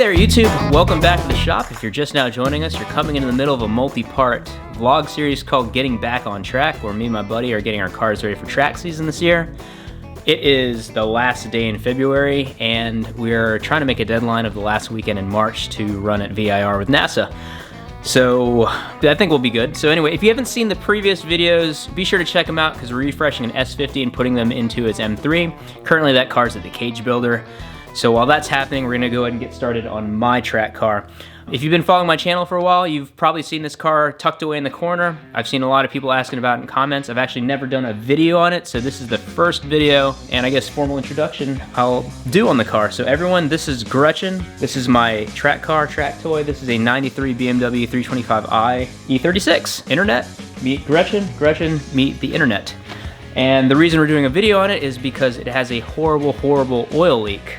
there YouTube, welcome back to the shop. If you're just now joining us, you're coming in the middle of a multi-part vlog series called Getting Back on Track, where me and my buddy are getting our cars ready for track season this year. It is the last day in February, and we're trying to make a deadline of the last weekend in March to run at VIR with NASA. So I think we'll be good. So anyway, if you haven't seen the previous videos, be sure to check them out because we're refreshing an S50 and putting them into its M3. Currently that car's at the Cage Builder. So while that's happening, we're gonna go ahead and get started on my track car. If you've been following my channel for a while, you've probably seen this car tucked away in the corner. I've seen a lot of people asking about it in comments. I've actually never done a video on it, so this is the first video and I guess formal introduction I'll do on the car. So everyone, this is Gretchen. This is my track car, track toy. This is a 93 BMW 325i E36. Internet, meet Gretchen. Gretchen, meet the internet. And the reason we're doing a video on it is because it has a horrible, horrible oil leak.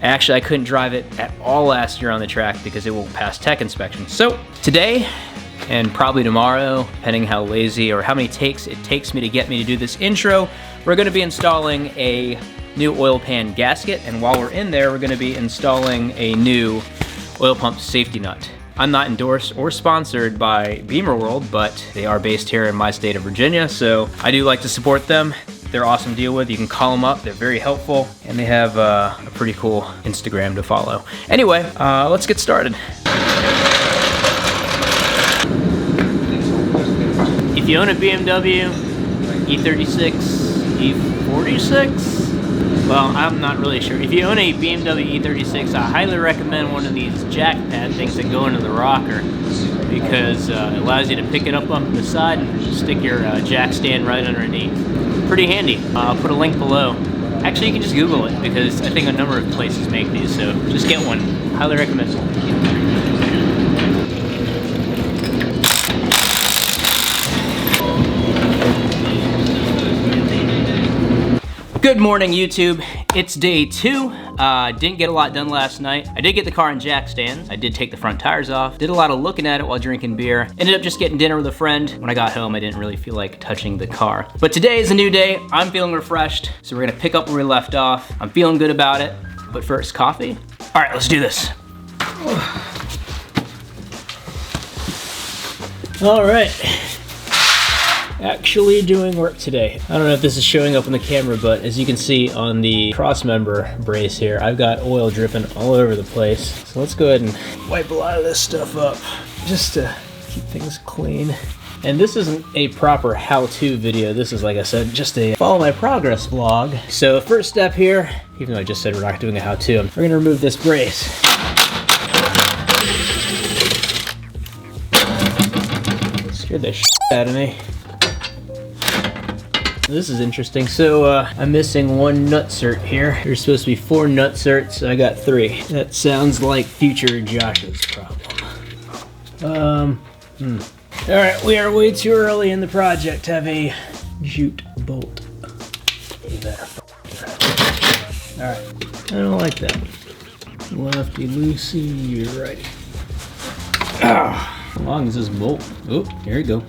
Actually, I couldn't drive it at all last year on the track because it won't pass tech inspection. So today, and probably tomorrow, depending how lazy or how many takes it takes me to get me to do this intro, we're gonna be installing a new oil pan gasket. And while we're in there, we're gonna be installing a new oil pump safety nut. I'm not endorsed or sponsored by Beamer World, but they are based here in my state of Virginia, so I do like to support them. They're awesome to deal with. You can call them up. They're very helpful, and they have a pretty cool Instagram to follow. Anyway, let's get started. If you own a BMW E36, E46, well, I'm not really sure. If you own a BMW E36, I highly recommend one of these jack pad things that go into the rocker because it allows you to pick it up on the side and stick your jack stand right underneath. Pretty handy. I'll put a link below. Actually, you can just Google it because I think a number of places make these, so just get one. Highly recommend it. Good morning, YouTube. It's day 2. Didn't get a lot done last night. I did get the car in jack stands. I did take the front tires off. Did a lot of looking at it while drinking beer. Ended up just getting dinner with a friend. When I got home, I didn't really feel like touching the car. But today is a new day. I'm feeling refreshed, so we're gonna pick up where we left off. I'm feeling good about it. But first, coffee. All right, let's do this. All right. Actually doing work today. I don't know if this is showing up on the camera, but as you can see on the crossmember brace here, I've got oil dripping all over the place. So let's go ahead and wipe a lot of this stuff up just to keep things clean. And this isn't a proper how-to video. This is, like I said, just a follow my progress vlog. So first step here, even though I just said we're not doing a how-to, we're gonna remove this brace. Scared the shit out of me. This is interesting. So I'm missing one nutsert here. There's supposed to be 4 nutserts. I got 3. That sounds like future Josh's problem. All right, we are way too early in the project to have a jute bolt. All right, I don't like that. Lefty loosey, righty. How long is this bolt? Oh, here we go.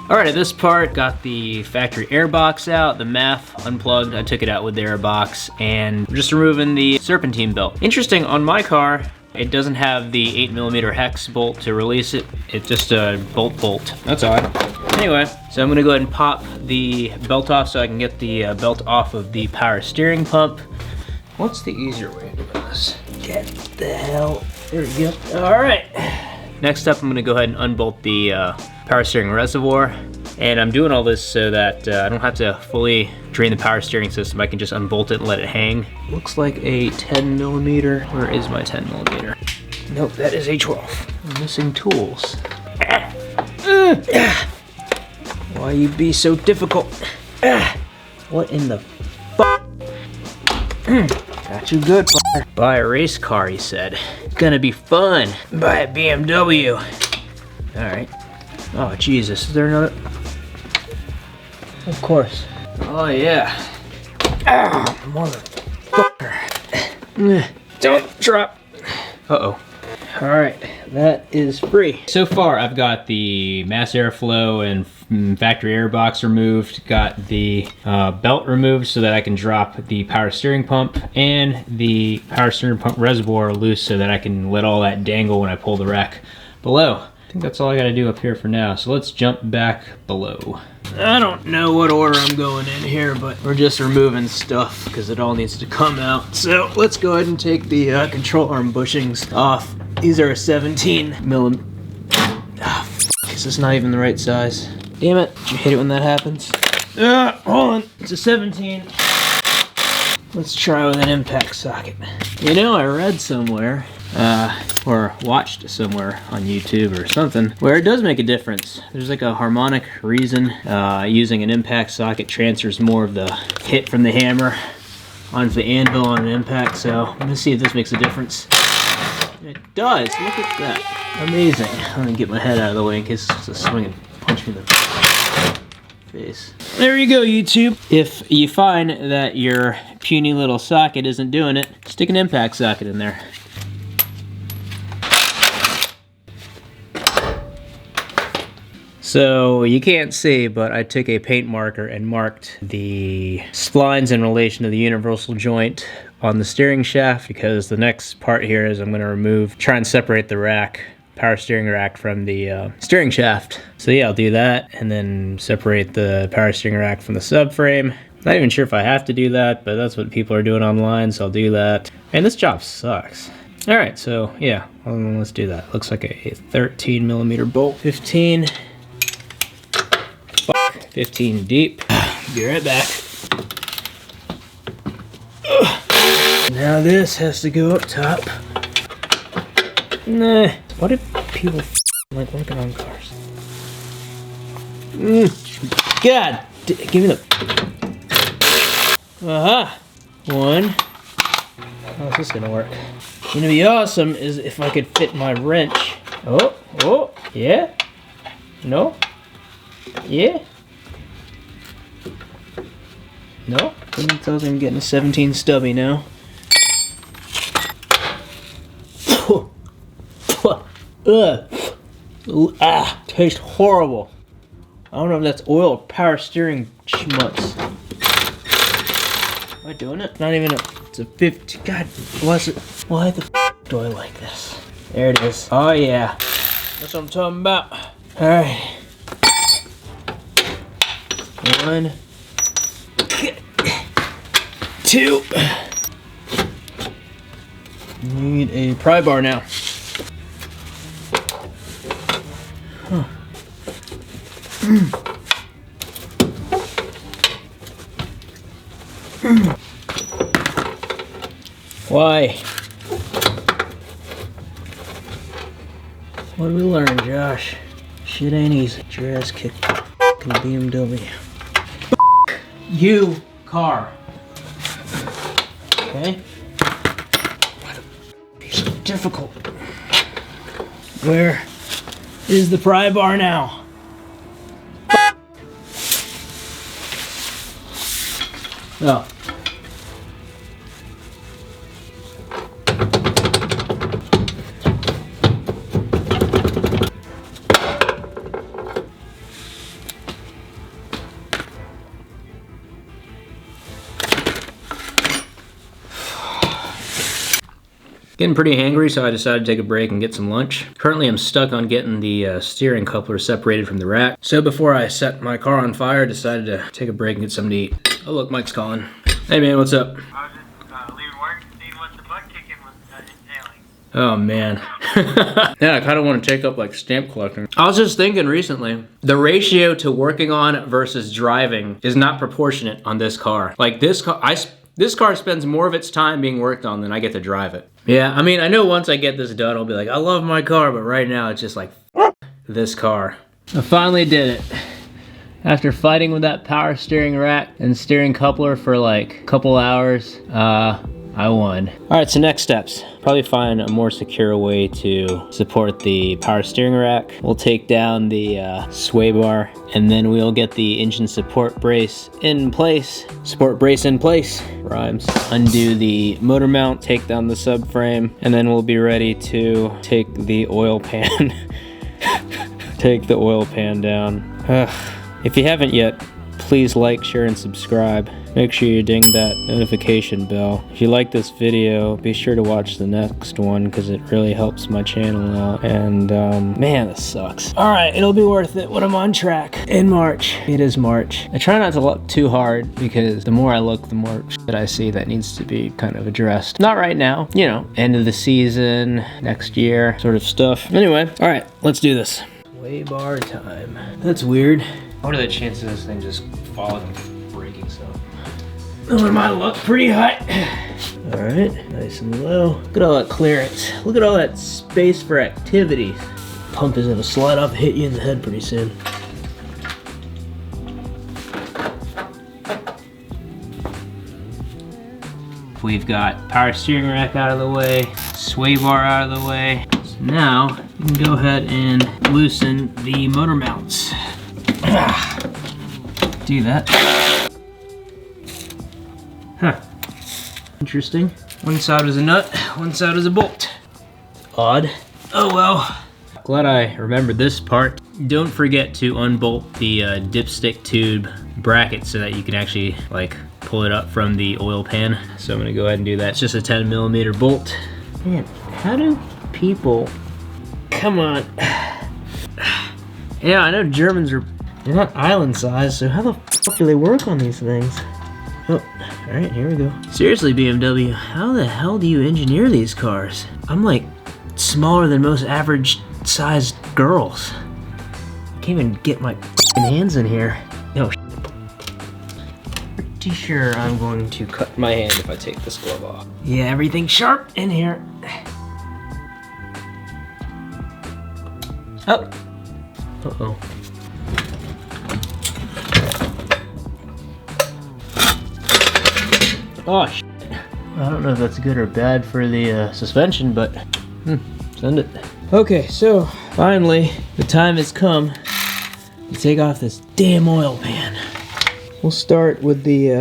All right, this part got the factory air box out, the MAF unplugged. I took it out with the air box, and we're just removing the serpentine belt. Interesting, on my car, it doesn't have the 8mm hex bolt to release it. It's just a bolt. That's odd. Anyway, so I'm gonna go ahead and pop the belt off so I can get the belt off of the power steering pump. What's the easier way to do this? Get the hell, there we go. All right. Next up, I'm gonna go ahead and unbolt the power steering reservoir. And I'm doing all this so that I don't have to fully drain the power steering system. I can just unbolt it and let it hang. Looks like a 10mm. Where is my 10mm? Nope, that is a 12. I'm missing tools. Why you be so difficult? What in the fuck? Got you good, fucker. Buy a race car, he said. It's gonna be fun. Buy a BMW. All right. Oh, Jesus, is there another? Of course. Oh, yeah. Ah, motherfucker. Don't drop. Uh-oh. All right, that is free. So far, I've got the mass airflow and factory air box removed, got the belt removed so that I can drop the power steering pump, and the power steering pump reservoir loose so that I can let all that dangle when I pull the rack below. I think that's all I gotta do up here for now, so let's jump back below. I don't know what order I'm going in here, but we're just removing stuff because it all needs to come out. So let's go ahead and take the control arm bushings off. These are a 17 millimeter. This is not even the right size. Damn it, did you hate it when that happens? Hold on, it's a 17. Let's try with an impact socket. You know, I read somewhere, or watched somewhere on YouTube or something, where it does make a difference. There's like a harmonic reason using an impact socket transfers more of the hit from the hammer onto the anvil on an impact, so I'm gonna see if this makes a difference. It does, look at that. Amazing. I'm gonna get my head out of the way in case it's a swing and punch me in the face. There you go, YouTube. If you find that your puny little socket isn't doing it, stick an impact socket in there. So you can't see, but I took a paint marker and marked the splines in relation to the universal joint on the steering shaft, because the next part here is I'm going to try and separate the rack, power steering rack, from the steering shaft. So yeah, I'll do that, and then separate the power steering rack from the subframe. Not even sure if I have to do that, but that's what people are doing online, so I'll do that. And this job sucks. All right, so yeah, let's do that. Looks like a 13 millimeter bolt. 15 deep. Be right back. Now this has to go up top. Nah, what if people like working on cars? God, give me the... One. How's this gonna work? Gonna be awesome is if I could fit my wrench. Oh, yeah? No? Yeah? No? It tells me I'm getting a 17 stubby now. Tastes horrible. I don't know if that's oil or power steering schmutz. Am I doing it? Not even it's a 50. God bless it. Why the do I like this? There it is. Oh yeah. That's what I'm talking about. Alright. 1, 2. Need a pry bar now. Huh. Why? What did we learn, Josh? Shit ain't easy. Get your ass kicked. Fucking BMW. You car. Okay? It's difficult. Where is the pry bar now? Oh. Getting pretty hangry, so I decided to take a break and get some lunch. Currently I'm stuck on getting the steering coupler separated from the rack. So before I set my car on fire, I decided to take a break and get something to eat. Oh look, Mike's calling. Hey man, what's up? I was just leaving work, seeing what the butt kicking was entailing. Oh man. Yeah, I kind of want to take up like stamp collecting. I was just thinking recently, the ratio to working on versus driving is not proportionate on this car. Like this car spends more of its time being worked on than I get to drive it. Yeah, I mean, I know once I get this done, I'll be like, I love my car, but right now it's just like, this car. I finally did it. After fighting with that power steering rack and steering coupler for like a couple hours, I won. All right, so next steps. Probably find a more secure way to support the power steering rack. We'll take down the sway bar, and then we'll get the engine support brace in place. Support brace in place, rhymes. Undo the motor mount, take down the subframe, and then we'll be ready to take the oil pan, take the oil pan down. If you haven't yet, please like, share, and subscribe. Make sure you ding that notification bell. If you like this video, be sure to watch the next one because it really helps my channel out. And man, this sucks. All right, it'll be worth it when I'm on track in March. It is March. I try not to look too hard because the more I look, the more shit I see that needs to be kind of addressed. Not right now, you know, end of the season, next year sort of stuff. Anyway, all right, let's do this. Sway bar time. That's weird. What are the chances of this thing just falling and breaking stuff? Oh, it might look pretty high. All right, nice and low. Look at all that clearance. Look at all that space for activity. Pump is gonna slide off and hit you in the head pretty soon. We've got power steering rack out of the way, sway bar out of the way. So now you can go ahead and loosen the motor mounts. Do that. Huh. Interesting. One side was a nut, one side was a bolt. Odd. Oh well. Glad I remembered this part. Don't forget to unbolt the dipstick tube bracket so that you can actually like pull it up from the oil pan. So I'm gonna go ahead and do that. It's just a 10mm bolt. Man, how do people, come on. Yeah, I know Germans are, they're not island size, so how the fuck do they work on these things? Oh, all right, here we go. Seriously, BMW, how the hell do you engineer these cars? I'm like smaller than most average sized girls. I can't even get my hands in here. Oh, pretty sure I'm going to cut my hand if I take this glove off. Yeah, everything's sharp in here. Oh. Uh-oh. Oh, shit. I don't know if that's good or bad for the suspension, but send it. Okay, so finally, the time has come to take off this damn oil pan. We'll start with the,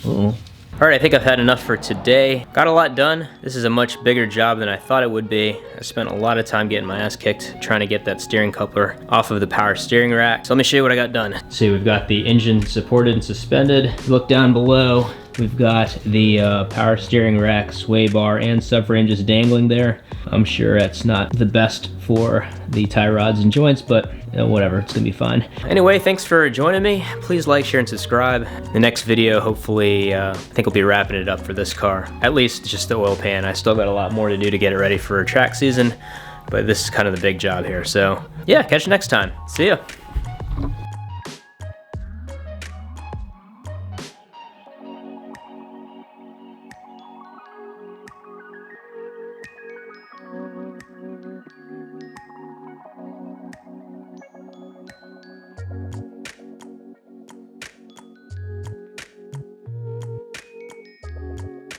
uh-oh. All right, I think I've had enough for today. Got a lot done. This is a much bigger job than I thought it would be. I spent a lot of time getting my ass kicked trying to get that steering coupler off of the power steering rack. So let me show you what I got done. See, we've got the engine supported and suspended. Look down below. We've got the power steering rack, sway bar, and subframe just dangling there. I'm sure that's not the best for the tie rods and joints, but whatever, it's gonna be fine. Anyway, thanks for joining me. Please like, share, and subscribe. The next video, hopefully, I think we'll be wrapping it up for this car. At least just the oil pan. I still got a lot more to do to get it ready for track season, but this is kind of the big job here. So yeah, catch you next time. See ya.